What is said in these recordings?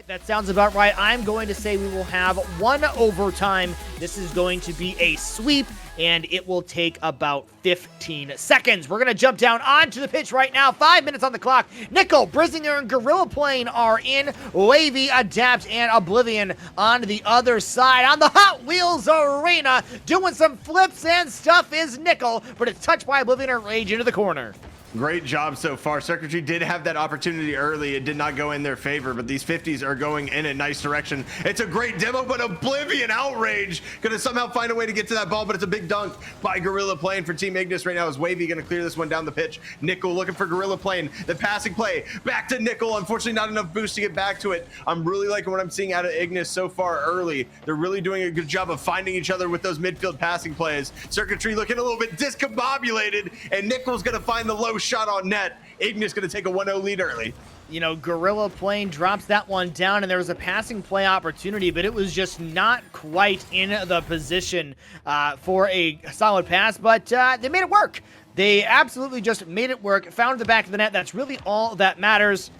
right, that sounds about right. I'm going to say we will have one overtime. This is going to be a sweep, and it will take about 15 seconds. We're going to jump down onto the pitch right now. 5 minutes on the clock. Nickel, Brizinger, and Gorilla Plane are in. Wavy, Adapt, and Oblivion on the other side. On the Hot Wheels Arena, doing some flips and stuff is Nickel, but it's touched by Oblivion and Rage into the corner. Great job so far. Circuitry did have that opportunity early. It did not go in their favor, but these 50s are going in a nice direction. It's a great demo, but Oblivion Outrage gonna somehow find a way to get to that ball, but it's a big dunk by Gorilla Plane for Team Ignis right now. Is Wavy gonna clear this one down the pitch? Nickel looking for Gorilla Plane. The passing play back to Nickel. Unfortunately, not enough boost to get back to it. I'm really liking what I'm seeing out of Ignis so far early. They're really doing a good job of finding each other with those midfield passing plays. Circuitry looking a little bit discombobulated, and Nickel's gonna find the low shot on net. Ignis gonna take a 1-0 lead early. You know, Gorilla Plane drops that one down, and there was a passing play opportunity, but it was just not quite in the position for a solid pass, but they made it work. They absolutely just made it work, found the back of the net. That's really all that matters.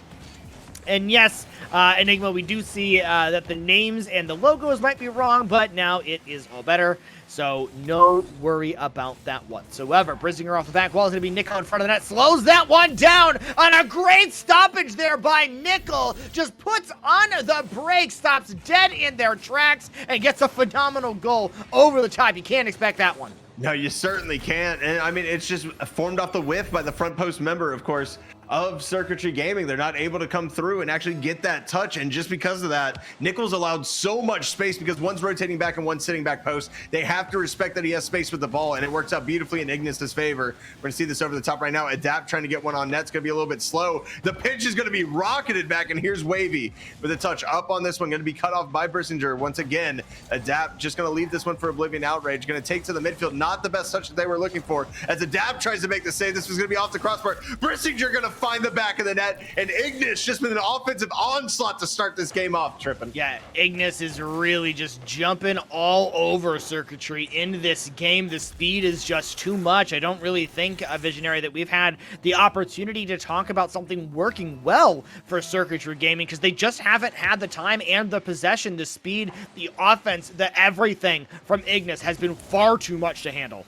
And yes, Enigma, we do see that the names and the logos might be wrong, but now it is all better. So no worry about that whatsoever. Brizinger off the back wall is going to be Nickel in front of the net. Slows that one down on a great stoppage there by Nickel. Just puts on the brake, stops dead in their tracks, and gets a phenomenal goal over the top. You can't expect that one. No, you certainly can't. And I mean, it's just formed off the whiff by the front post member, of course, of Circuitry Gaming. They're not able to come through and actually get that touch, and just because of that, Nickel's allowed so much space because one's rotating back and one's sitting back post. They have to respect that he has space with the ball, and it works out beautifully in Ignis' favor. We're gonna see this over the top right now. Adapt trying to get one on net's gonna be a little bit slow. The pitch is gonna be rocketed back, and here's Wavy with a touch up on this one, gonna be cut off by Brizinger once again. Adapt just gonna leave this one for Oblivion Outrage, gonna take to the midfield. Not the best touch that they were looking for, as Adapt tries to make the save. This was gonna be off the crossbar. Brizinger gonna find the back of the net, and Ignis just with an offensive onslaught to start this game off. Tripping. Yeah, Ignis is really just jumping all over Circuitry in this game. The speed is just too much. I don't really think, Visionary, that we've had the opportunity to talk about something working well for Circuitry Gaming, because they just haven't had the time and the possession. The speed, the offense, the everything from Ignis has been far too much to handle.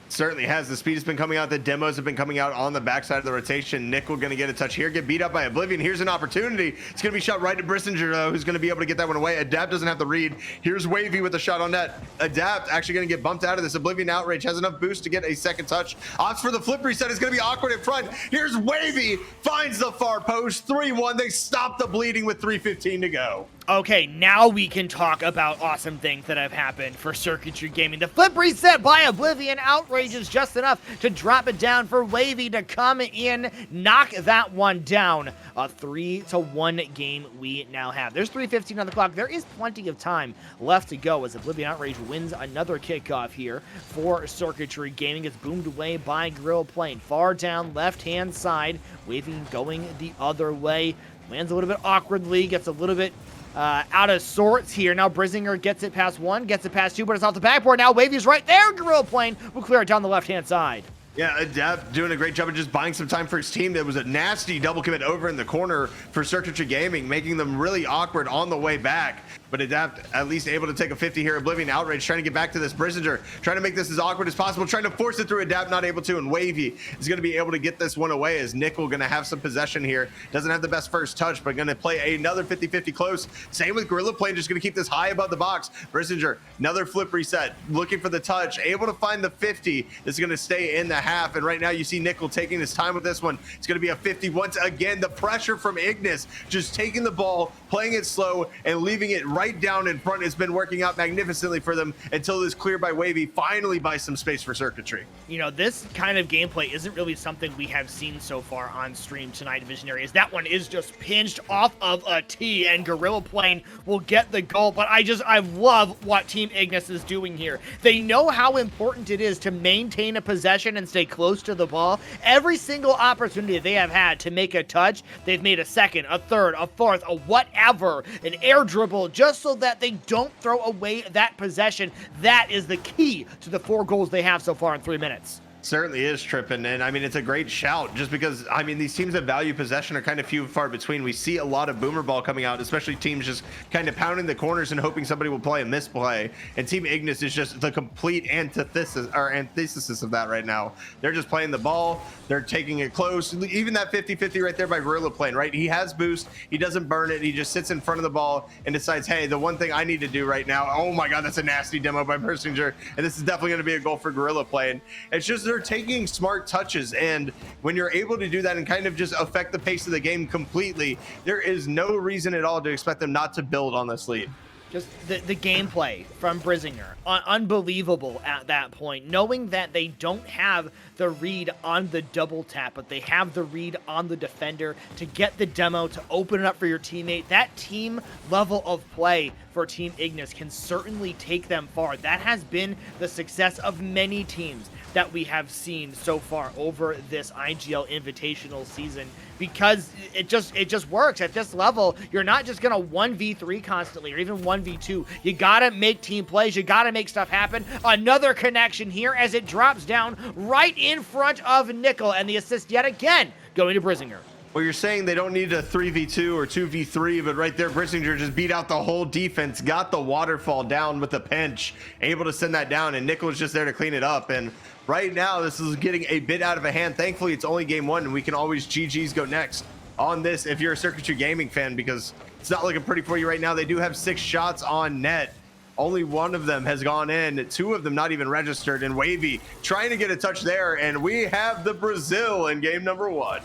Certainly has. The speed has been coming out. The demos have been coming out on the backside of the rotation. Nickel going to get a touch here, get beat up by Oblivion. Here's an opportunity. It's going to be shot right to Brizinger, though, who's going to be able to get that one away. Adapt doesn't have the read. Here's Wavy with a shot on net. Adapt actually going to get bumped out of this. Oblivion Outrage has enough boost to get a second touch. Opts for the flip reset. It's going to be awkward in front. Here's Wavy, finds the far post. 3-1. They stop the bleeding with 3:15 to go. Okay, now we can talk about awesome things that have happened for Circuitry Gaming. The flip reset by Oblivion Outrage is just enough to drop it down for Wavy to come in, knock that one down. A 3-1 game we now have. There's 3:15 on the clock. There is plenty of time left to go as Oblivion Outrage wins another kickoff here for Circuitry Gaming. It's boomed away by Gorilla Plane. Far down left-hand side, Wavy going the other way. Lands a little bit awkwardly, gets a little bit out of sorts here. Now Brizinger gets it past one, gets it past two, but it's off the backboard. Now Wavy's right there. Gorilla Plane will clear it down the left-hand side. Yeah, Adapt doing a great job of just buying some time for his team. There was a nasty double commit over in the corner for Circuitry Gaming, making them really awkward on the way back. But Adapt at least able to take a 50 here. Oblivion Outrage trying to get back to this. Brizinger trying to make this as awkward as possible, trying to force it through. Adapt not able to, and Wavy is going to be able to get this one away as Nickel going to have some possession here. Doesn't have the best first touch, but going to play another 50-50 close. Same with Gorilla Plane, just going to keep this high above the box. Brizinger, another flip reset, looking for the touch, able to find the 50. This is going to stay in the half, and right now you see Nickel taking his time with this one. It's going to be a 50 once again. The pressure from Ignis, just taking the ball, playing it slow, and leaving it right down in front has been working out magnificently for them until it is cleared by Wavy, finally buys some space for Circuitry. You know, this kind of gameplay isn't really something we have seen so far on stream tonight, Visionary, as that one is just pinched off of a tee, and Gorilla Plane will get the goal, but I love what Team Ignis is doing here. They know how important it is to maintain a possession and stay close to the ball. Every single opportunity they have had to make a touch, they've made a second, a third, a fourth, a whatever, an air dribble, just so that they don't throw away that possession. That is the key to the 4 goals they have so far in 3 minutes. Certainly is tripping, and I mean it's a great shout just because I mean these teams that value possession are kind of few and far between. We see a lot of boomer ball coming out, especially teams just kind of pounding the corners and hoping somebody will play a misplay. And Team Ignis is just the complete antithesis of that right now. They're just playing the ball, they're taking it close. Even that 50-50 right there by Gorilla playing, right? He has boost, he doesn't burn it, he just sits in front of the ball and decides, hey, the one thing I need to do right now. Oh my God, that's a nasty demo by Persinger, and this is definitely going to be a goal for Gorilla playing. It's just they're taking smart touches, and when you're able to do that and kind of just affect the pace of the game completely, there is no reason at all to expect them not to build on this lead. Just the gameplay from Brizinger, unbelievable at that point. Knowing that they don't have the read on the double tap, but they have the read on the defender to get the demo, to open it up for your teammate. That team level of play for Team Ignis can certainly take them far. That has been the success of many teams that we have seen so far over this IGL Invitational season, because it just works at this level. You're not just gonna 1v3 constantly or even 1v2. You gotta make team plays, you gotta make stuff happen. Another connection here as it drops down right in front of Nickel, and the assist yet again going to Brizinger. Well, you're saying they don't need a 3v2 or 2v3, but right there, Brizinger just beat out the whole defense, got the waterfall down with the pinch, able to send that down, and Nickel is just there to clean it up. And right now, this is getting a bit out of a hand. Thankfully, it's only game one, and we can always GG's go next on this if you're a Circuitry Gaming fan, because it's not looking pretty for you right now. They do have 6 shots on net. Only one of them has gone in, 2 of them not even registered, and Wavy trying to get a touch there, and we have the Brazil in game number 1.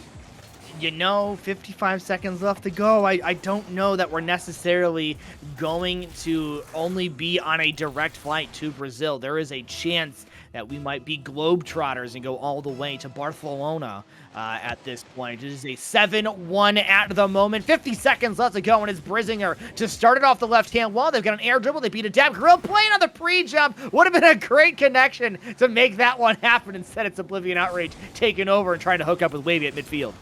You know, 55 seconds left to go. I don't know that we're necessarily going to only be on a direct flight to Brazil. There is a chance that we might be globetrotters and go all the way to Barcelona at this point. It is a 7-1 at the moment. 50 seconds left to go, and it's Brizinger to start it off the left-hand wall. They've got an air dribble. They beat a dab. Grill playing on the pre-jump. Would have been a great connection to make that one happen. Instead, it's Oblivion Outrage taking over and trying to hook up with Wavy at midfield.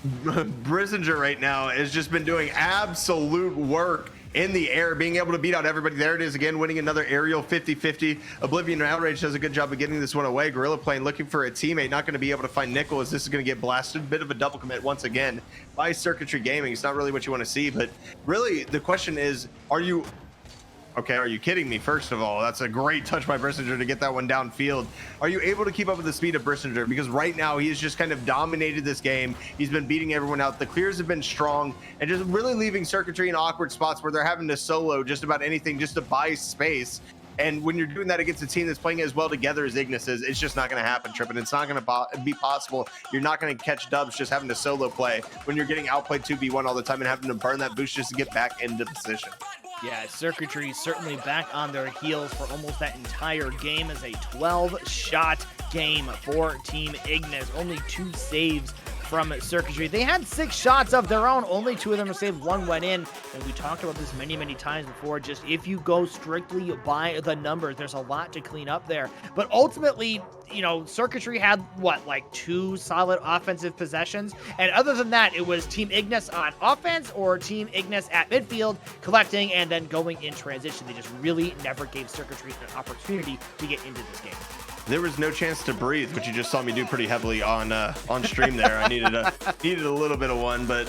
Brizinger right now has just been doing absolute work in the air, being able to beat out everybody. There it is again, winning another aerial 50-50. Oblivion Outrage does a good job of getting this one away. Gorilla playing, looking for a teammate, not going to be able to find Nickel, as this is going to get blasted. Bit of a double commit once again by Circuitry Gaming. It's not really what you want to see, but really the question is, are you kidding me? First of all, that's a great touch by Brizinger to get that one downfield. Are you able to keep up with the speed of Brizinger? Because right now he has just kind of dominated this game. He's been beating everyone out. The clears have been strong and just really leaving Circuitry in awkward spots where they're having to solo just about anything just to buy space. And when you're doing that against a team that's playing as well together as Ignis is, it's just not going to happen, Trippin. It's not going to be possible. You're not going to catch dubs just having to solo play when you're getting outplayed 2v1 all the time and having to burn that boost just to get back into position. Yeah, Circuitry certainly back on their heels for almost that entire game as a 12-shot game for Team Ignis. Only 2 saves from Circuitry. They had 6 shots of their own. Only 2 of them were saved. 1 went in. And we talked about this many times before. Just if you go strictly by the numbers, there's a lot to clean up there. But ultimately, you know, Circuitry had, what, like 2 solid offensive possessions? And other than that, it was Team Ignis on offense or Team Ignis at midfield, collecting and then going in transition. They just really never gave Circuitry an opportunity to get into this game. There was no chance to breathe, which you just saw me do pretty heavily on stream there. I needed a little bit of one, but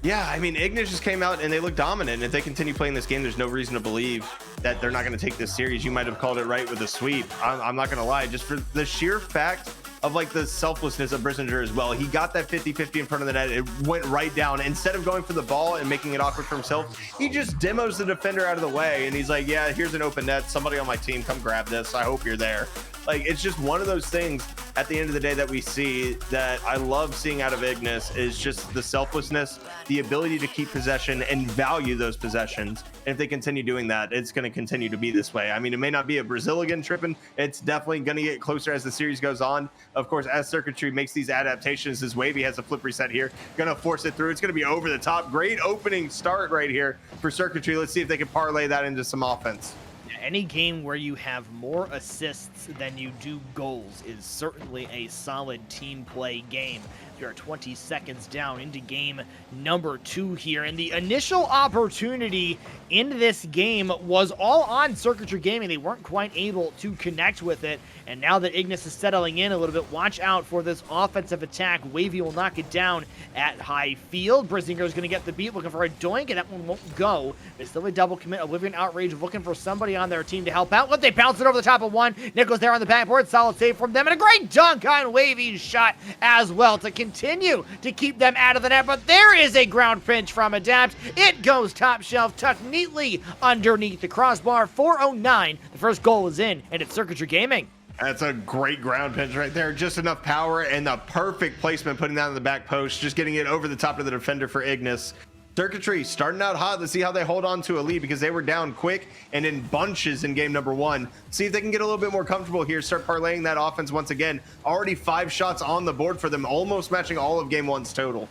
yeah, I mean, Ignis just came out and they look dominant. And if they continue playing this game, there's no reason to believe that they're not going to take this series. You might have called it right with a sweep. I'm not going to lie, just for the sheer fact of like the selflessness of Brizinger as well. He got that 50-50 in front of the net. It went right down. Instead of going for the ball and making it awkward for himself, he just demos the defender out of the way. And he's like, yeah, here's an open net. Somebody on my team, come grab this. I hope you're there. Like, it's just one of those things at the end of the day that we see that I love seeing out of Ignis is just the selflessness, the ability to keep possession and value those possessions. And if they continue doing that, it's going to continue to be this way. I mean, it may not be a Brazil again tripping. It's definitely going to get closer as the series goes on. Of course, as Circuitry makes these adaptations, as Wavy has a flip reset here, going to force it through. It's going to be over the top. Great opening start right here for Circuitry. Let's see if they can parlay that into some offense. Any game where you have more assists than you do goals is certainly a solid team play game. We are 20 seconds down into game number 2 here, and the initial opportunity in this game was all on Circuitry Gaming. They weren't quite able to connect with it, and now that Ignis is settling in a little bit, watch out for this offensive attack. Wavy will knock it down at high field. Brizinger is going to get the beat, looking for a doink, and that one won't go. It's still a double commit. Oblivion Outrage looking for somebody on their team to help out. Let they bounce it over the top of one. Nichols there on the backboard. Solid save from them, and a great dunk on Wavy's shot as well to continue to keep them out of the net. But there is a ground pinch from Adapt. It goes top shelf, tucked neatly underneath the crossbar. 4:09. The first goal is in, and it's Circuitry Gaming. That's a great ground pinch right there. Just enough power and the perfect placement, putting that on the back post, just getting it over the top of the defender for Ignis. Circuitry starting out hot. Let's see how they hold on to a lead, because they were down quick and in bunches in game number 1. See if they can get a little bit more comfortable here, start parlaying that offense once again. Already 5 shots on the board for them, almost matching all of game 1's total.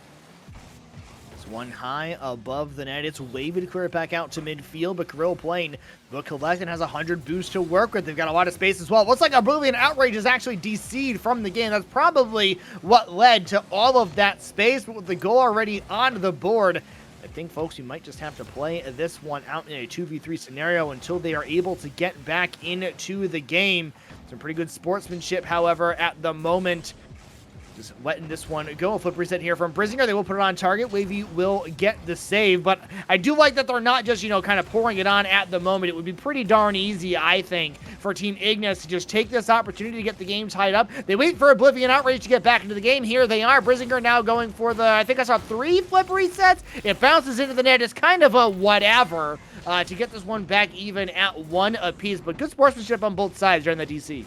One high above the net. It's Wavy to clear it back out to midfield, but Gorilla playing the collect and has 100 boost to work with. They've got a lot of space as well. Looks like Oblivion Outrage is actually DC'd from the game. That's probably what led to all of that space, but with the goal already on the board, I think, folks, you might just have to play this one out in a 2v3 scenario until they are able to get back into the game. Some pretty good sportsmanship, however, at the moment. Just letting this one go. A flip reset here from Brizinger. They will put it on target. Wavy will get the save, but I do like that they're not just, kind of pouring it on at the moment. It would be pretty darn easy, I think, for Team Ignis to just take this opportunity to get the game tied up. They wait for Oblivion Outrage to get back into the game. Here they are. Brizinger now going for the, I think I saw 3 flip resets. It bounces into the net. It's kind of a whatever to get this one back even at 1 apiece, but good sportsmanship on both sides during the DC.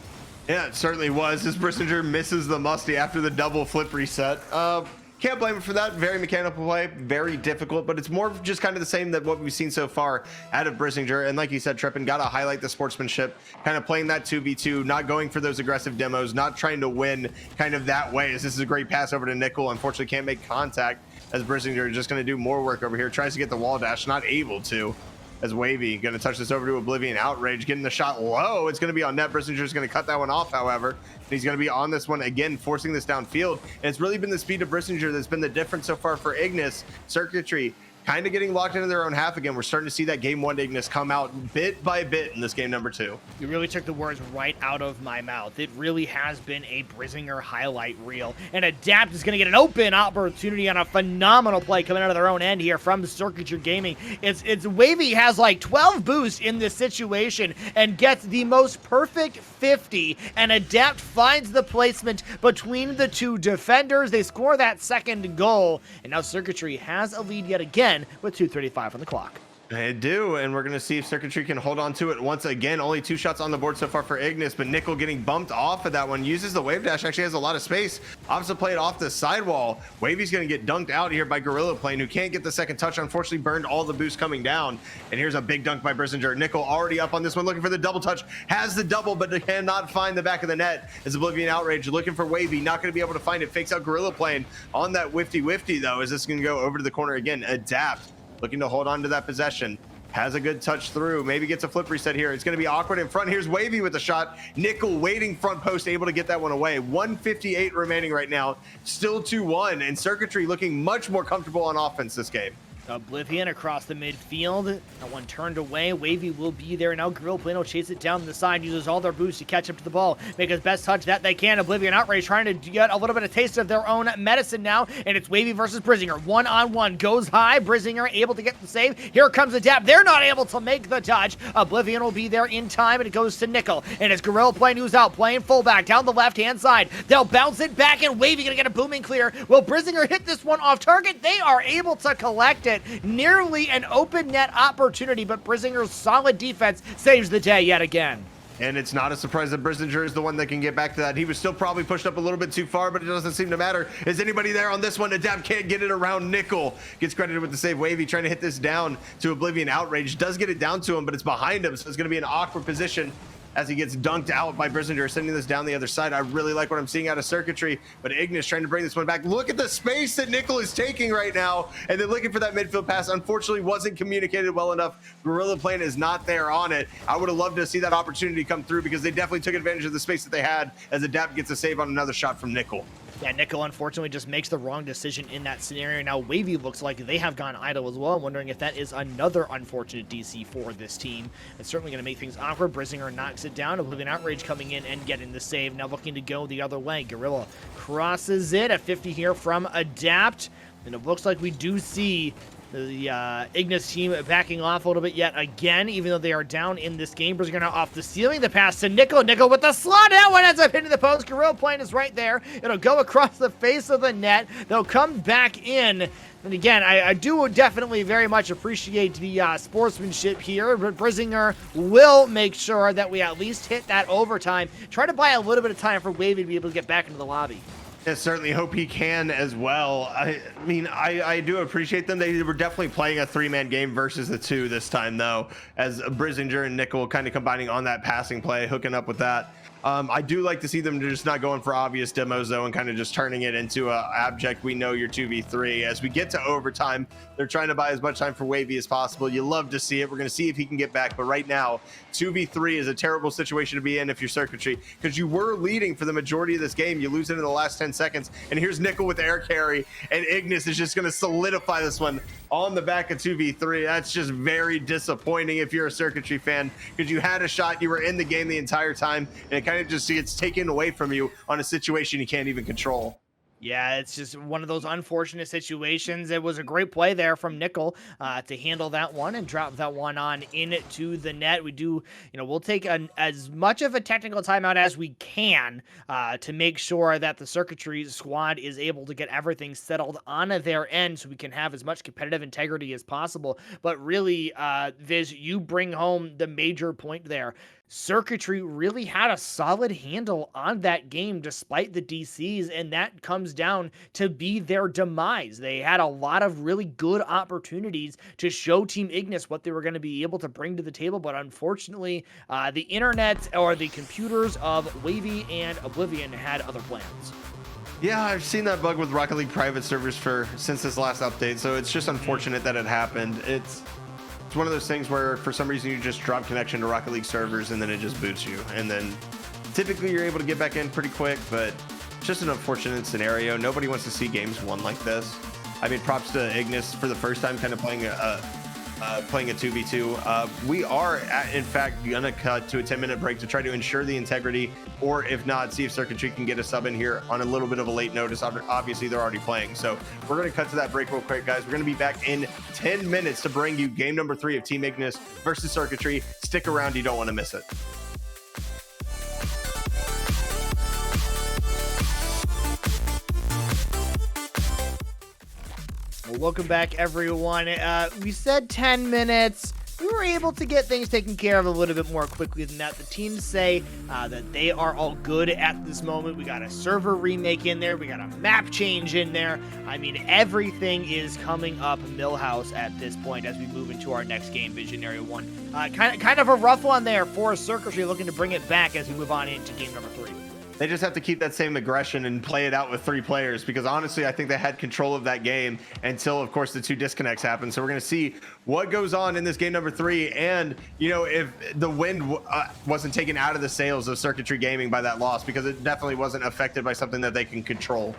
Yeah, it certainly was. As Brizinger misses the musty after the double flip reset. Can't blame him for that. Very mechanical play, very difficult, but it's more just kind of the same that what we've seen so far out of Brizinger. And like you said, Trippin, got to highlight the sportsmanship, kind of playing that 2v2, not going for those aggressive demos, not trying to win kind of that way, as this is a great pass over to Nickel. Unfortunately, can't make contact, as Brizinger is just going to do more work over here. Tries to get the wall dash, not able to. As Wavy going to touch this over to Oblivion Outrage, getting the shot low. It's going to be on net. Brizinger's going to cut that one off, however. And he's going to be on this one again, forcing this downfield. And it's really been the speed of Brizinger that's been the difference so far for Ignis. Circuitry kind of getting locked into their own half again. We're starting to see that game 1 Ignis come out bit by bit in this game number 2. You really took the words right out of my mouth. It really has been a Brizinger highlight reel. And Adapt is going to get an open opportunity on a phenomenal play coming out of their own end here from Circuitry Gaming. It's Wavy has like 12 boosts in this situation and gets the most perfect 50. And Adapt finds the placement between the 2 defenders. They score that second goal. And now Circuitry has a lead yet again with 2:35 on the clock. They do, and we're going to see if Circuitry can hold on to it once again. Only 2 shots on the board so far for Ignis, but Nickel getting bumped off of that one. Uses the wave dash, actually has a lot of space. Opts to play it off the sidewall. Wavy's going to get dunked out here by Gorilla Plane, who can't get the second touch. Unfortunately, burned all the boost coming down. And here's a big dunk by Brizinger. Nickel already up on this one, looking for the double touch. Has the double, but cannot find the back of the net. As Oblivion Outrage looking for Wavy, not going to be able to find it. Fakes out Gorilla Plane on that whifty though. Is this going to go over to the corner again? Adapt, looking to hold on to that possession. Has a good touch through, maybe gets a flip reset here. It's going to be awkward in front. Here's Wavy with the shot. Nickel waiting front post, able to get that one away. 1:58 remaining right now, still 2-1, and Circuitry looking much more comfortable on offense this game. Oblivion across the midfield. That one turned away. Wavy will be there. Now Gorilla Plano chase it down the side. Uses all their boosts to catch up to the ball. Make his best touch that they can. Oblivion Outrage trying to get a little bit of taste of their own medicine now. And it's Wavy versus Brizinger. 1-on-1. Goes high. Brizinger able to get the save. Here comes the dab. They're not able to make the touch. Oblivion will be there in time. And it goes to Nickel. And it's Gorilla Plano who's out playing fullback down the left-hand side. They'll bounce it back. And Wavy going to get a booming clear. Will Brizinger hit this one off target? They are able to collect it. Nearly an open net opportunity, but Brizinger's solid defense saves the day yet again. And it's not a surprise that Brizinger is the one that can get back to that. He was still probably pushed up a little bit too far, but it doesn't seem to matter. Is anybody there on this one? Adapt can't get it around Nickel. Gets credited with the save. Wavy trying to hit this down to Oblivion Outrage. Does get it down to him, but it's behind him, so it's going to be an awkward position as he gets dunked out by Brizinger, sending this down the other side. I really like what I'm seeing out of Circuitry, but Ignis trying to bring this one back. Look at the space that Nickel is taking right now, and then looking for that midfield pass. Unfortunately, wasn't communicated well enough. Gorilla Plane is not there on it. I would have loved to see that opportunity come through, because they definitely took advantage of the space that they had, as Adapt gets a save on another shot from Nickel. Yeah, Nico unfortunately just makes the wrong decision in that scenario. Now Wavy looks like they have gone idle as well. I'm wondering if that is another unfortunate DC for this team. It's certainly going to make things awkward. Brizinger knocks it down. Oblivion Outrage coming in and getting the save. Now looking to go the other way. Gorilla crosses it. A 50 here from Adapt. And it looks like we do see the Ignis team backing off a little bit yet again, even though they are down in this game. Brizinger now off the ceiling. The pass to Nickel. Nickel with the slot. That one ends up hitting the post. Gorilla plane is right there. It'll go across the face of the net. They'll come back in. And again, I do definitely very much appreciate the sportsmanship here. But Brizinger will make sure that we at least hit that overtime. Try to buy a little bit of time for Wavy to be able to get back into the lobby. I certainly hope he can as well. I mean, I do appreciate them. They were definitely playing a 3-man game versus the 2 this time, though, as Brizinger and Nickel kind of combining on that passing play, hooking up with that. I do like to see them just not going for obvious demos, though, and kind of just turning it into a abject, we know you're 2v3. As we get to overtime, they're trying to buy as much time for Wavy as possible. You love to see it. We're going to see if he can get back. But right now, 2v3 is a terrible situation to be in if you're Circuitry, because you were leading for the majority of this game. You lose it in the last 10 seconds. And here's Nickel with air carry, and Ignis is just going to solidify this one on the back of 2v3. That's just very disappointing if you're a Circuitry fan, because you had a shot, you were in the game the entire time, and it kind of just gets taken away from you on a situation you can't even control. Yeah, it's just one of those unfortunate situations. It was a great play there from Nickel to handle that one and drop that one on into the net. We do, we'll take as much of a technical timeout as we can to make sure that the Circuitry squad is able to get everything settled on their end so we can have as much competitive integrity as possible. But really, Viz, you bring home the major point there. Circuitry really had a solid handle on that game despite the DCs, and that comes down to be their demise. They had a lot of really good opportunities to show Team Ignis what they were going to be able to bring to the table, but unfortunately, the internet or the computers of Wavy and Oblivion had other plans. Yeah, I've seen that bug with Rocket League private servers since this last update, so it's just unfortunate that it happened. It's one of those things where for some reason you just drop connection to Rocket League servers and then it just boots you. And then typically you're able to get back in pretty quick, but it's just an unfortunate scenario. Nobody wants to see games won like this. I mean, props to Ignis for the first time kind of playing a 2v2. We are, in fact, going to cut to a 10-minute break to try to ensure the integrity, or if not, see if Circuitry can get a sub in here on a little bit of a late notice. Obviously, they're already playing. So we're going to cut to that break real quick, guys. We're going to be back in 10 minutes to bring you game number 3 of Team Ignis versus Circuitry. Stick around. You don't want to miss it. Well, welcome back, everyone. We said 10 minutes. We were able to get things taken care of a little bit more quickly than that. The teams say that they are all good at this moment. We got a server remake in there. We got a map change in there. I mean, everything is coming up Millhouse at this point as we move into our next game, Visionary 1. Kind of a rough one there for Circuitry, looking to bring it back as we move on into game number 3. They just have to keep that same aggression and play it out with 3 players, because honestly, I think they had control of that game until, of course, the 2 disconnects happened. So we're going to see what goes on in this game number 3. And, if the wind wasn't taken out of the sails of Circuitry Gaming by that loss, because it definitely wasn't affected by something that they can control.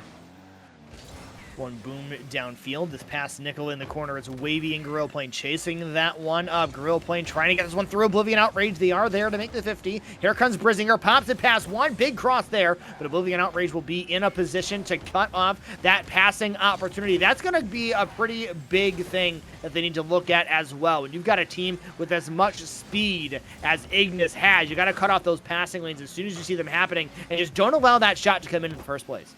One boom downfield. This pass Nickel in the corner. It's Wavy and Gorilla Plane chasing that one up. Gorilla Plane trying to get this one through. Oblivion Outrage. They are there to make the 50. Here comes Brizinger. Pops it past one. Big cross there. But Oblivion Outrage will be in a position to cut off that passing opportunity. That's going to be a pretty big thing that they need to look at as well. When you've got a team with as much speed as Ignis has, you got to cut off those passing lanes as soon as you see them happening, and just don't allow that shot to come in the first place.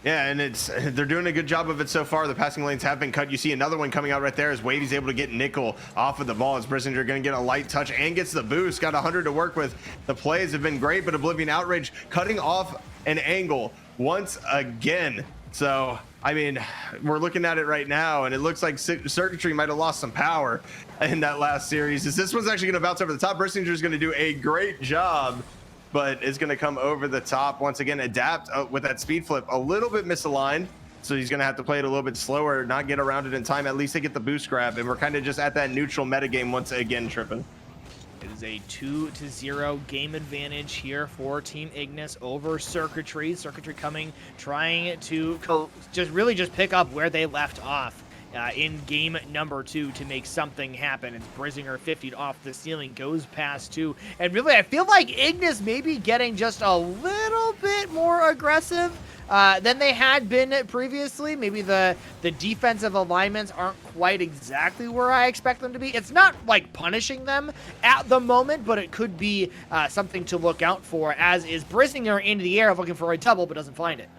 Yeah, and they're doing a good job of it so far. The passing lanes have been cut. You see another one coming out right there as Wavy's able to get Nickel off of the ball. As Brizinger going to get a light touch and gets the boost. Got 100 to work with. The plays have been great, but Oblivion Outrage cutting off an angle once again. So, I mean, we're looking at it right now, and it looks like Circuitry might have lost some power in that last series. This one's actually going to bounce over the top. Brizinger's going to do a great job, but it's going to come over the top once again. Adapt with that speed flip, a little bit misaligned, so he's going to have to play it a little bit slower, not get around it in time. At least they get the boost grab, and we're kind of just at that neutral metagame once again, tripping. It is a 2-0 game advantage here for Team Ignis over Circuitry. Circuitry trying to just pick up where they left off in game number 2 to make something happen. It's Brizinger 50'd off the ceiling, goes past 2. And really, I feel like Ignis may be getting just a little bit more aggressive than they had been previously. Maybe the defensive alignments aren't quite exactly where I expect them to be. It's not like punishing them at the moment, but it could be something to look out for, as is Brizinger into the air looking for a double but doesn't find it.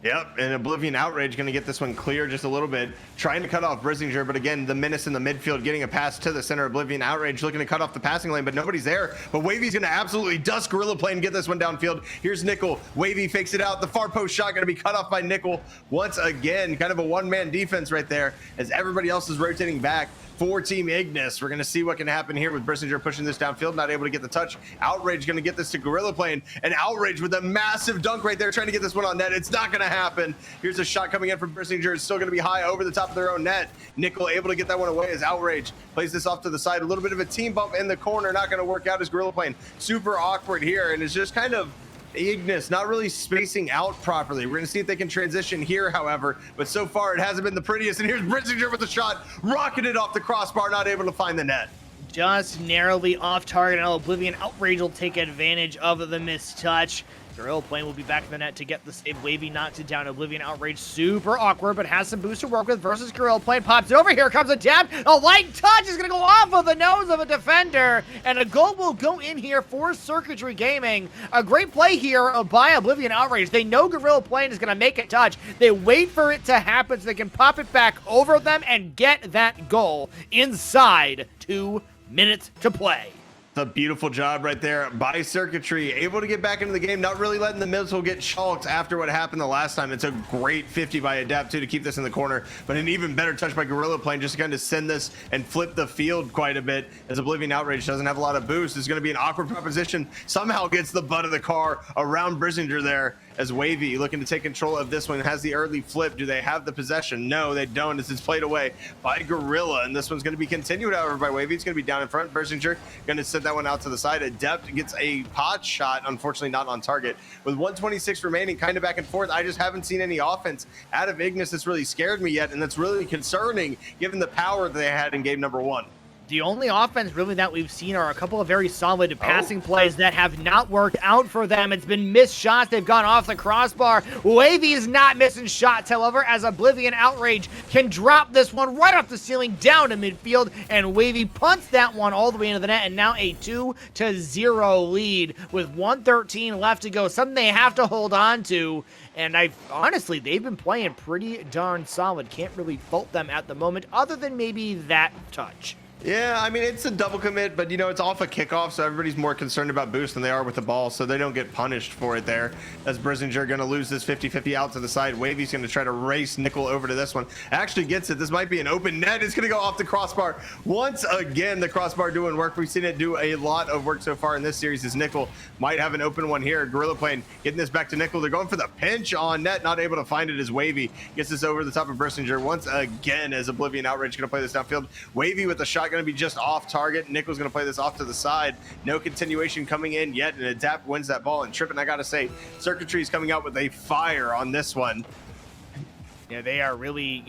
Yep, and Oblivion Outrage going to get this one clear just a little bit, trying to cut off Brizinger, but again, the menace in the midfield getting a pass to the center. Oblivion Outrage looking to cut off the passing lane, but nobody's there. But Wavy's going to absolutely dust Gorilla Play and get this one downfield. Here's Nickel. Wavy fakes it out. The far post shot going to be cut off by Nickel. Once again, kind of a one-man defense right there as everybody else is rotating back for Team Ignis. We're going to see what can happen here with Brizinger pushing this downfield, not able to get the touch. Outrage going to get this to Gorilla Plane, and Outrage with a massive dunk right there, trying to get this one on net. It's not going to happen. Here's a shot coming in from Brizinger. It's still going to be high over the top of their own net. Nickel able to get that one away as Outrage plays this off to the side. A little bit of a team bump in the corner, not going to work out as Gorilla Plane. Super awkward here, and it's just kind of Ignis not really spacing out properly. We're going to see if they can transition here, however, but so far it hasn't been the prettiest. And here's Brizinger with the shot, rocketed off the crossbar, not able to find the net. Just narrowly off target. Now Oblivion Outrage will take advantage of the missed touch. Gorilla Plane will be back in the net to get the save. Wavy knocks it down. Oblivion Outrage super awkward, but has some boost to work with versus Gorilla Plane. Pops it over. Here comes a dab. A light touch is going to go off of the nose of a defender, and a goal will go in here for Circuitry Gaming. A great play here by Oblivion Outrage. They know Gorilla Plane is going to make a touch. They wait for it to happen so they can pop it back over them and get that goal inside 2 minutes to play. A beautiful job right there by Circuitry, able to get back into the game, not really letting the missile get chalked after what happened the last time. It's a great 50 by Adapt to keep this in the corner, but an even better touch by Gorilla Plane just to kind of send this and flip the field quite a bit, as Oblivion Outrage doesn't have a lot of boost. It's going to be an awkward proposition, somehow gets the butt of the car around Brizinger there, as Wavy looking to take control of this one, has the early flip. Do they have the possession? No, they don't, as it's played away by Gorilla, and this one's going to be continued, however, by Wavy. It's going to be down in front. Brizinger going to send that one out to the side. Adept gets a pot shot, unfortunately not on target. With 126 remaining, kind of back and forth. I just haven't seen any offense out of Ignis that's really scared me yet, and that's really concerning given the power that they had in game number 1. The only offense really that we've seen are a couple of very solid passing plays that have not worked out for them. It's been missed shots. They've gone off the crossbar. Wavy is not missing shots, however, as Oblivion Outrage can drop this one right off the ceiling down to midfield, and Wavy punts that one all the way into the net, and now a 2-0 lead with 1:13 left to go. Something they have to hold on to, and honestly, they've been playing pretty darn solid. Can't really fault them at the moment, other than maybe that touch. Yeah, I mean, it's a double commit, but, you know, it's off a kickoff, so everybody's more concerned about boost than they are with the ball, so they don't get punished for it there. As Brizinger going to lose this 50-50 out to the side. Wavy's going to try to race Nickel over to this one. Actually gets it. This might be an open net. It's going to go off the crossbar. Once again, the crossbar doing work. We've seen it do a lot of work so far in this series, as Nickel might have an open one here. Gorilla Plane getting this back to Nickel. They're going for the pinch on net, not able to find it as Wavy gets this over the top of Brizinger. Once again, as Oblivion Outrage going to play this downfield. Wavy with the shot going to be just off target. Nickel's going to play this off to the side. No continuation coming in yet, and Adapt wins that ball. And Trippin', I got to say, Circuitry is coming out with a fire on this one. Yeah, they are really,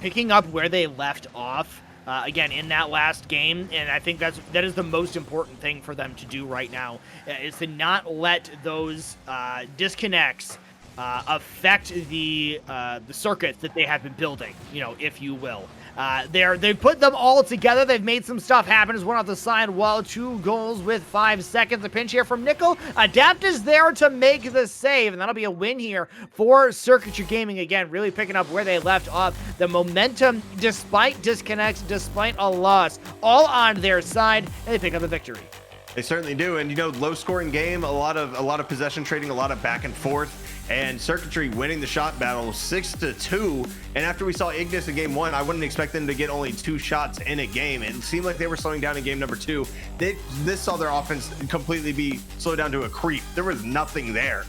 picking up where they left off. Again, in that last game, and I think that is the most important thing for them to do right now, is to not let those disconnects affect the circuits that they have been building, if you will. They've put them all together. They've made some stuff happen. As one off the side wall, 2 goals with 5 seconds. A pinch here from Nickel. Adapt is there to make the save, and that'll be a win here for Circuitry Gaming. Again, really picking up where they left off. The momentum, despite disconnects, despite a loss, all on their side, and they pick up the victory. They certainly do, and low scoring game, a lot of possession trading, a lot of back and forth, and Circuitry winning the shot battle 6-2. And after we saw Ignis in game 1, I wouldn't expect them to get only 2 shots in a game. It seemed like they were slowing down in game number 2. This saw their offense completely be slowed down to a creep. There was nothing there.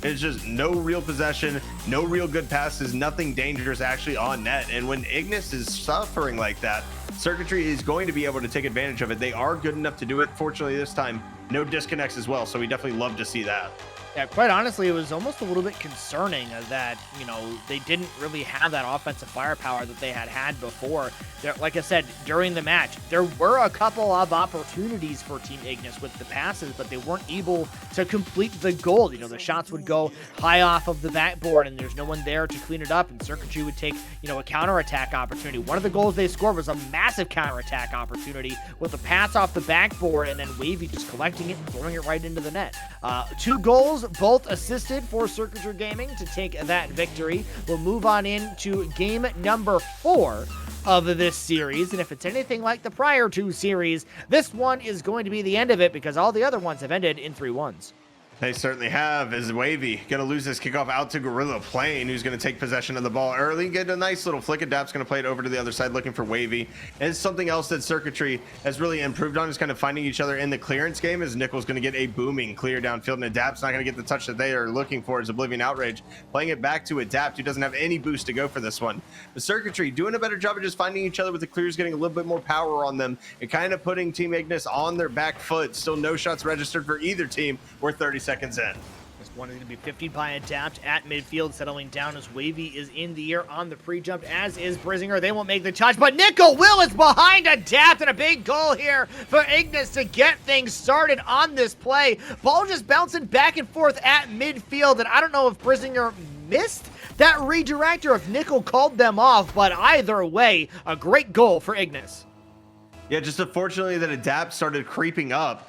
It's just no real possession, no real good passes, nothing dangerous actually on net. And when Ignis is suffering like that, Circuitry is going to be able to take advantage of it. They are good enough to do it. Fortunately, this time, no disconnects as well, so we definitely love to see that. Yeah, quite honestly, it was almost a little bit concerning that, they didn't really have that offensive firepower that they had before. Like I said, during the match, there were a couple of opportunities for Team Ignis with the passes, but they weren't able to complete the goal. The shots would go high off of the backboard, and there's no one there to clean it up, and Circuitry would take, a counterattack opportunity. One of the goals they scored was a massive counterattack opportunity with a pass off the backboard, and then Wavy just collecting it and throwing it right into the net. 2 goals, both assisted for Circuitry Gaming to take that victory. We'll move on into game number 4 of this series, and if it's anything like the prior 2 series, this one is going to be the end of it because all the other ones have ended in 3-1s. They certainly have. Is Wavy going to lose this kickoff out to Gorilla Plane, who's going to take possession of the ball early, get a nice little flick. Adapt's going to play it over to the other side looking for Wavy. And something else that Circuitry has really improved on is kind of finding each other in the clearance game, as Nickel's going to get a booming clear downfield, and Adapt's not going to get the touch that they are looking for as Oblivion Outrage. Playing it back to Adapt, who doesn't have any boost to go for this one. The Circuitry doing a better job of just finding each other with the clears, getting a little bit more power on them, and kind of putting Team Ignis on their back foot. Still no shots registered for either team. We're 30 seconds in. This one is going to be 50 by Adapt at midfield, settling down as Wavy is in the air on the pre-jump, as is Brizinger. They won't make the touch, but Nickel Will is behind Adapt, and a big goal here for Ignis to get things started on this play. Ball just bouncing back and forth at midfield, and I don't know if Brizinger missed that redirect or if Nickel called them off, but either way, a great goal for Ignis. Yeah, just unfortunately that Adapt started creeping up.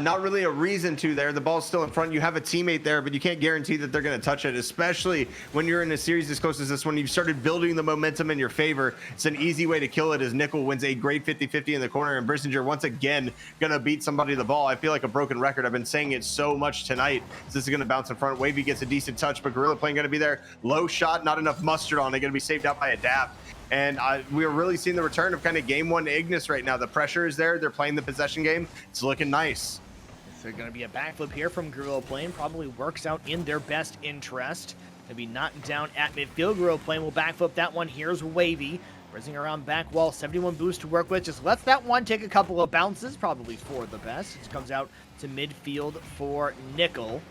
Not really a reason to there. The ball's still in front. You have a teammate there, but you can't guarantee that they're going to touch it, especially when you're in a series as close as this one. You've started building the momentum in your favor. It's an easy way to kill it as Nickel wins a great 50-50 in the corner, and Brizinger once again going to beat somebody to the ball. I feel like a broken record. I've been saying it so much tonight. This is going to bounce in front. Wavy gets a decent touch, but Gorilla Plane going to be there. Low shot, not enough mustard on it. Going to be saved out by Adapt. And we're really seeing the return of kind of game 1 to Ignis right now. The pressure is there. They're playing the possession game. It's looking nice. There's going to be a backflip here from Gorilla Plane. Probably works out in their best interest. Going to be knocked down at midfield. Gorilla Plane will backflip that one. Here's Wavy. Brizzing around back wall. 71 boost to work with. Just lets that one take a couple of bounces. Probably for the best. It comes out to midfield for Nickel.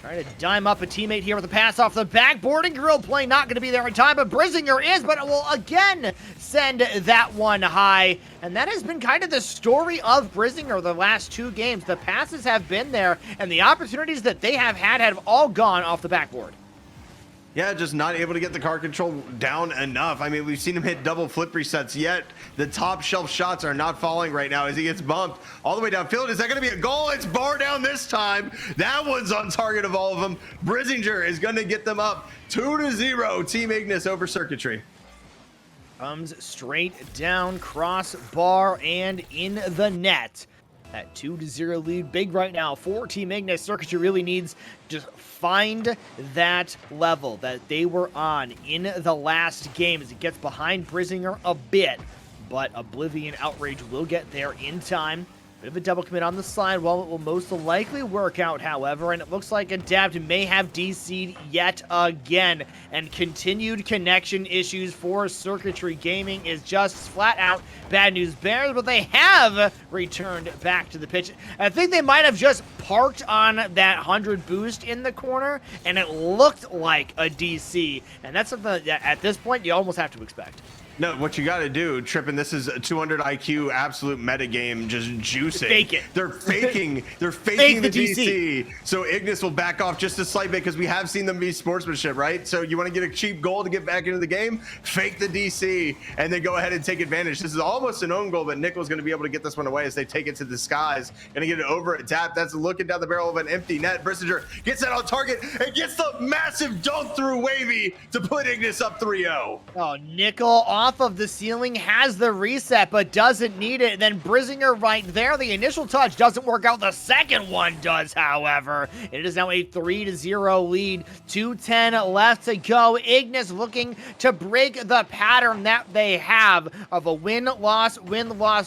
Trying to dime up a teammate here with a pass off the backboard, and Gorilla Plane not going to be there in time, but Brizinger is, but it will again send that one high. And that has been kind of the story of Brizinger the last 2 games. The passes have been there, and the opportunities that they have had have all gone off the backboard. Yeah, just not able to get the car control down enough. I mean, we've seen him hit double flip resets, yet the top shelf shots are not falling right now as he gets bumped all the way downfield. Is that going to be a goal? It's bar down this time. That one's on target of all of them. Brizinger is going to get them up 2-0. Team Ignis over Circuitry. Comes straight down, crossbar, and in the net. That 2-0 lead, big right now for Team Ignis. Circuitry really needs to just find that level that they were on in the last game as it gets behind Brizinger a bit. But Oblivion Outrage will get there in time. Bit of a double commit on the side. Well, it will most likely work out, however, and it looks like Adapt may have DC'd yet again. And continued connection issues for Circuitry Gaming is just flat out bad news bears, but they have returned back to the pitch. I think they might have just parked on that 100 boost in the corner, and it looked like a DC. And that's something that at this point you almost have to expect. No, what you got to do, Trippin, this is a 200 IQ absolute metagame, just juicing. Fake it. They're faking Fake the the DC. So Ignis will back off just a slight bit because we have seen them be sportsmanship, right? So you want to get a cheap goal to get back into the game, fake the DC, and then go ahead and take advantage. This is almost an own goal, but Nickel's going to be able to get this one away as they take it to the skies. Going to get it over at Tap. That's looking down the barrel of an empty net. Brizinger gets that on target and gets the massive dunk through Wavy to put Ignis up 3-0. Oh, Nickel off of the ceiling, has the reset, but doesn't need it. And then Brizinger right there. The initial touch doesn't work out. The second one does, however. It is now a 3-0 lead. 2:10 left to go. Ignis looking to break the pattern that they have of a win-loss,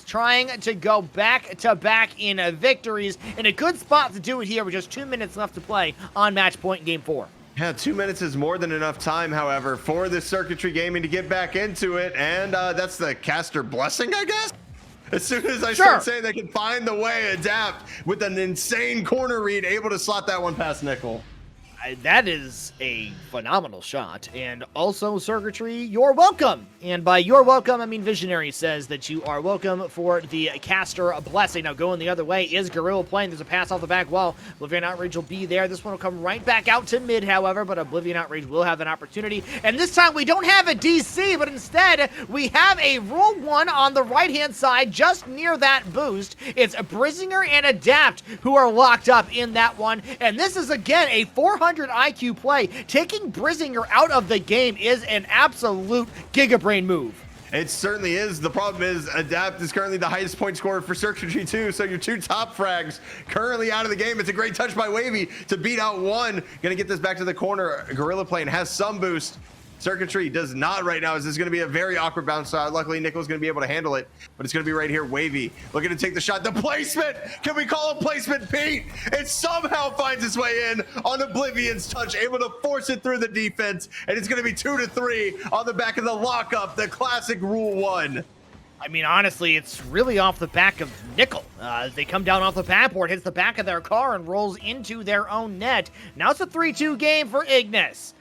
trying to go back-to-back in victories. In a good spot to do it here with just 2 minutes left to play on match point in Game 4. Yeah, 2 minutes is more than enough time, however, for the Circuitry Gaming to get back into it, and that's the caster blessing, I guess? As soon as I start saying they can find the way, adapt with an insane corner read, able to slot that one past Nickel. That is a phenomenal shot. And also, Circuitry, you're welcome. And by you're welcome, I mean Visionary says that you are welcome for the caster blessing. Now, going the other way is Gorilla playing. There's a pass off the back wall. Oblivion Outrage will be there. This one will come right back out to mid, however, but Oblivion Outrage will have an opportunity. And this time, we don't have a DC, but instead, we have a Rule 1 on the right-hand side, just near that boost. It's Brizinger and Adapt who are locked up in that one. And this is, again, a 400 IQ play. Taking Brizinger out of the game is an absolute gigabrain move. It certainly is. The problem is Adapt is currently the highest point scorer for Circuitry too, so your 2 top frags currently out of the game. It's a great touch by Wavy to beat out one. Gonna get this back to the corner. Gorilla Plane has some boost. Circuitry does not right now. This is going to be a very awkward bounce. Luckily, Nickel's going to be able to handle it, but it's going to be right here. Wavy looking to take the shot. The placement! Can we call it placement, Pete? It somehow finds its way in on Oblivion's touch, able to force it through the defense, and it's going to be 2-3 on the back of the lockup, the classic Rule 1. I mean, honestly, it's really off the back of Nickel. They come down off the backboard, hits the back of their car, and rolls into their own net. Now it's a 3-2 game for Ignis.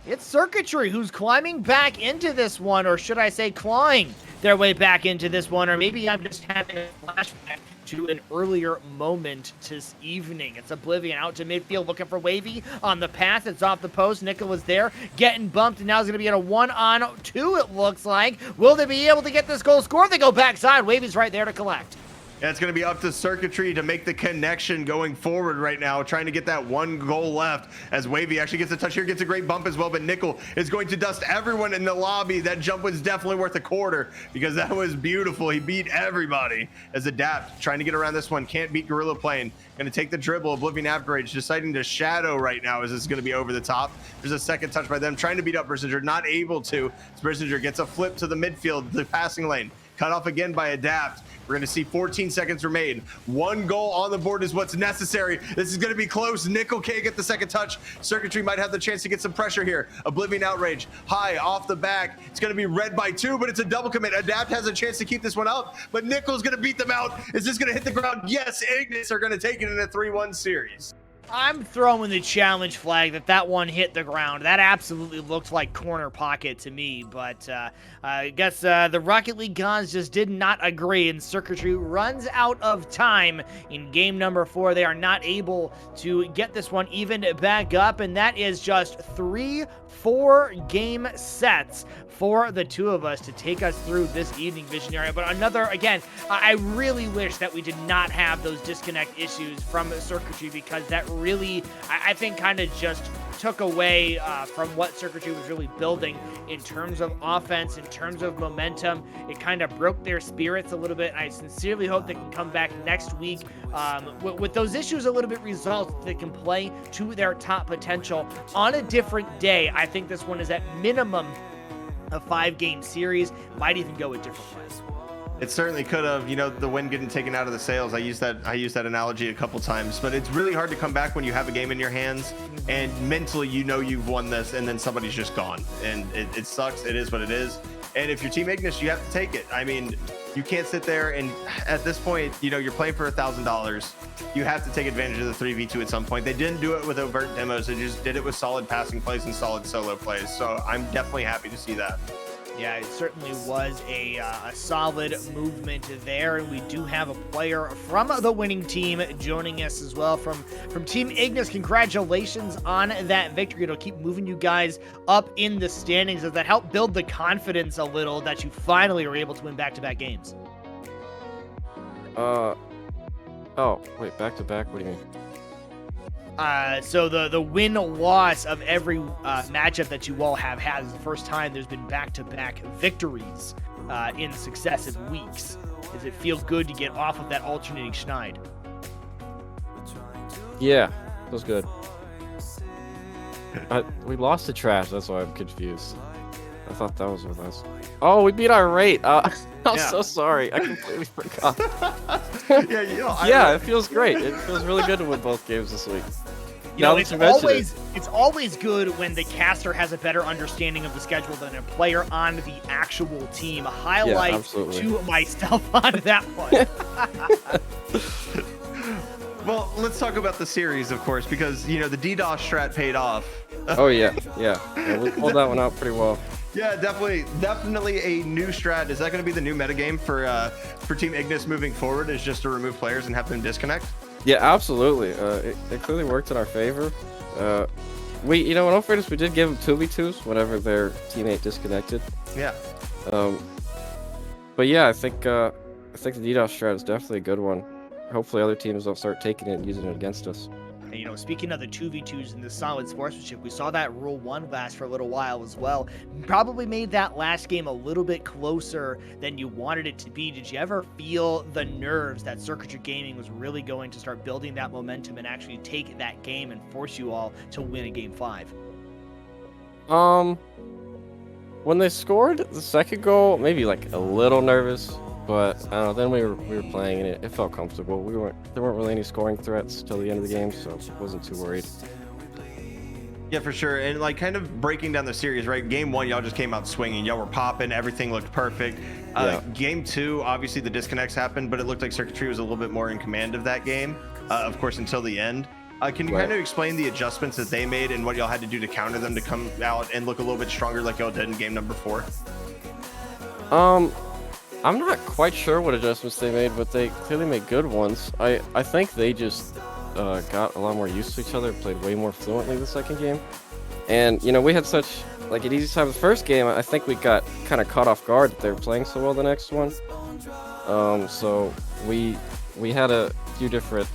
It's Circuitry who's climbing back into this one, or should I say clawing their way back into this one, or maybe I'm just having a flashback to an earlier moment this evening. It's Oblivion out to midfield looking for Wavy on the pass. It's off the post. Nickel was there getting bumped, and now it's going to be in a 1-on-2, it looks like. Will they be able to get this goal scored? They go backside. Wavy's right there to collect. Yeah, it's going to be up to Circuitry to make the connection going forward right now, trying to get that 1 goal left as Wavy actually gets a touch here, gets a great bump as well, but Nickel is going to dust everyone in the lobby. That jump was definitely worth a quarter because that was beautiful. He beat everybody as Adapt trying to get around this one. Can't beat Gorilla Plane. Going to take the dribble. Oblivion Outrage deciding to shadow right now as this is going to be over the top. There's a second touch by them trying to beat up Brizinger, not able to. Brizinger gets a flip to the midfield, the passing lane. Cut off again by Adapt. We're going to see 14 seconds remain. 1 goal on the board is what's necessary. This is going to be close. Nickel can't get the second touch. Circuitry might have the chance to get some pressure here. Oblivion Outrage, high off the back. It's going to be red by 2, but it's a double commit. Adapt has a chance to keep this one up, but Nickel's going to beat them out. Is this going to hit the ground? Yes, Ignis are going to take it in a 3-1 series. I'm throwing the challenge flag that one hit the ground. That absolutely looked like corner pocket to me, but I guess the Rocket League gods just did not agree, and Circuitry runs out of time in game number 4. They are not able to get this one even back up, and that is just 3-4 game sets for the two of us to take us through this evening, Visionary. But another, again, I really wish that we did not have those disconnect issues from Circuitry, because that really, I think, kind of just took away from what Circuitry was really building in terms of offense, in terms of momentum. It kind of broke their spirits a little bit. I sincerely hope they can come back next week with those issues a little bit resolved, they can play to their top potential on a different day. I think this one is at minimum a 5-game series, might even go a different way. It certainly could have, you know, the wind getting taken out of the sails. I used that analogy a couple times, but it's really hard to come back when you have a game in your hands and mentally you know you've won this and then somebody's just gone, and it sucks. It is what it is. And if you're Team Ignis, you have to take it. I mean, you can't sit there and at this point, you know, you're playing for $1,000. You have to take advantage of the 3v2 at some point. They didn't do it with overt demos. They just did it with solid passing plays and solid solo plays. So I'm definitely happy to see that. Yeah, it certainly was a solid movement there, and we do have a player from the winning team joining us as well from Team Ignis. Congratulations on that victory. It'll keep moving you guys up in the standings as that helped build the confidence a little that you finally are able to win back-to-back games. Oh, wait, back-to-back? What do you mean? So the win-loss of every matchup that you all have had is the first time there's been back-to-back victories in successive weeks. Does it feel good to get off of that alternating schneid? Yeah, feels good. We lost to Trash, that's why I'm confused. I thought that was with us. Oh, we beat our rate. I'm so sorry. I completely forgot. Yeah, it feels great. It feels really good to win both games this week. You know, it's It's always good when the caster has a better understanding of the schedule than a player on the actual team. Highlight to myself on that one. Well, let's talk about the series, of course, because, you know, the DDoS strat paid off. Oh, yeah. We pulled that one out pretty well. Yeah, definitely a new strat. Is that going to be the new metagame for Team Ignis moving forward, is just to remove players and have them disconnect? Yeah, absolutely. It clearly worked in our favor. In all fairness, we did give them 2v2s whenever their teammate disconnected. Yeah. But yeah, I think the DDoS strat is definitely a good one. Hopefully other teams will start taking it and using it against us. And, you know, speaking of the 2v2s and the solid sportsmanship, we saw that Rule 1 last for a little while as well. Probably made that last game a little bit closer than you wanted it to be. Did you ever feel the nerves that Circuitry Gaming was really going to start building that momentum and actually take that game and force you all to win a Game 5? When they scored the second goal, maybe like a little nervous. But I don't know, then we were playing and it felt comfortable. There weren't really any scoring threats till the end of the game, so I wasn't too worried. Yeah, for sure. And like kind of breaking down the series, right? Game 1, y'all just came out swinging. Y'all were popping. Everything looked perfect. Game 2, obviously the disconnects happened, but it looked like Circuitry was a little bit more in command of that game, of course, until the end. Can you kind of explain the adjustments that they made and what y'all had to do to counter them to come out and look a little bit stronger like y'all did in game number 4? I'm not quite sure what adjustments they made, but they clearly made good ones. I think they just got a lot more used to each other, played way more fluently the second game. And, you know, we had such, like, an easy time the first game. I think we got kind of caught off guard that they were playing so well the next one. So we had a few different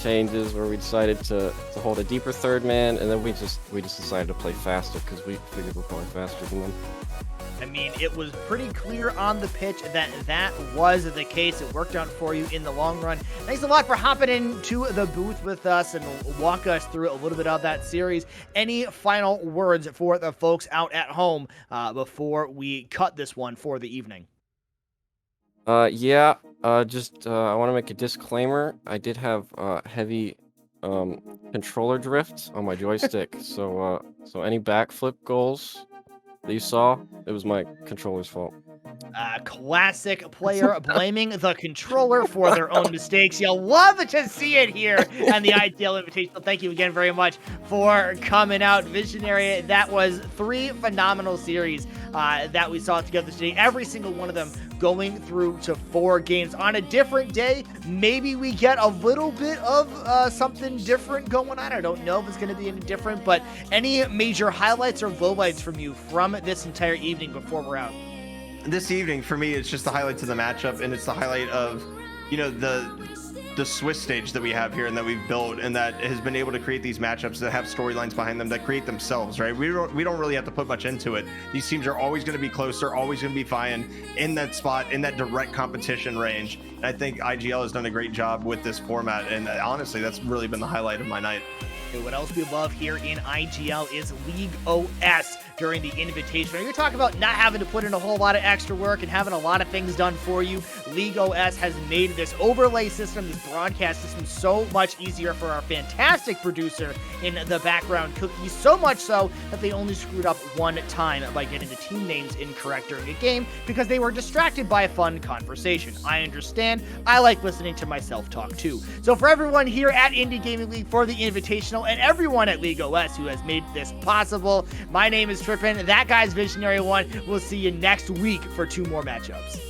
changes where we decided to hold a deeper third man, and then we just decided to play faster because we figured we're going faster than them. I mean, it was pretty clear on the pitch that was the case. It worked out for you in the long run. Thanks a lot for hopping into the booth with us and walk us through a little bit of that series. Any final words for the folks out at home before we cut this one for the evening? I want to make a disclaimer. I did have heavy controller drift on my joystick, so any backflip goals that you saw, it was my controller's fault. Classic player blaming the controller for their own mistakes. You'll love to see it here on the IGL Invitational. Thank you again very much for coming out, Visionary. That was 3 phenomenal series that we saw together today. Every single one of them going through to 4 games on a different day. Maybe we get a little bit of something different going on. I don't know if it's going to be any different, but any major highlights or lowlights from you from this entire evening before we're out? This evening, for me, it's just the highlights of the matchup, and it's the highlight of, you know, the Swiss stage that we have here and that we've built, and that has been able to create these matchups that have storylines behind them that create themselves, right? We don't really have to put much into it. These teams are always going to be closer, always going to be vying in that spot, in that direct competition range. And I think IGL has done a great job with this format, and honestly, that's really been the highlight of my night. What else we love here in IGL is League OS during the Invitational. You're talking about not having to put in a whole lot of extra work and having a lot of things done for you. League OS has made this overlay system, this broadcast system, so much easier for our fantastic producer in the background, Cookie, so much so that they only screwed up 1 time by getting the team names incorrect during a game because they were distracted by a fun conversation. I understand. I like listening to myself talk too. So for everyone here at Indy Gaming League for the Invitational and everyone at League OS who has made this possible, my name is Trippin. That guy's Visionary 1. We'll see you next week for 2 more matchups.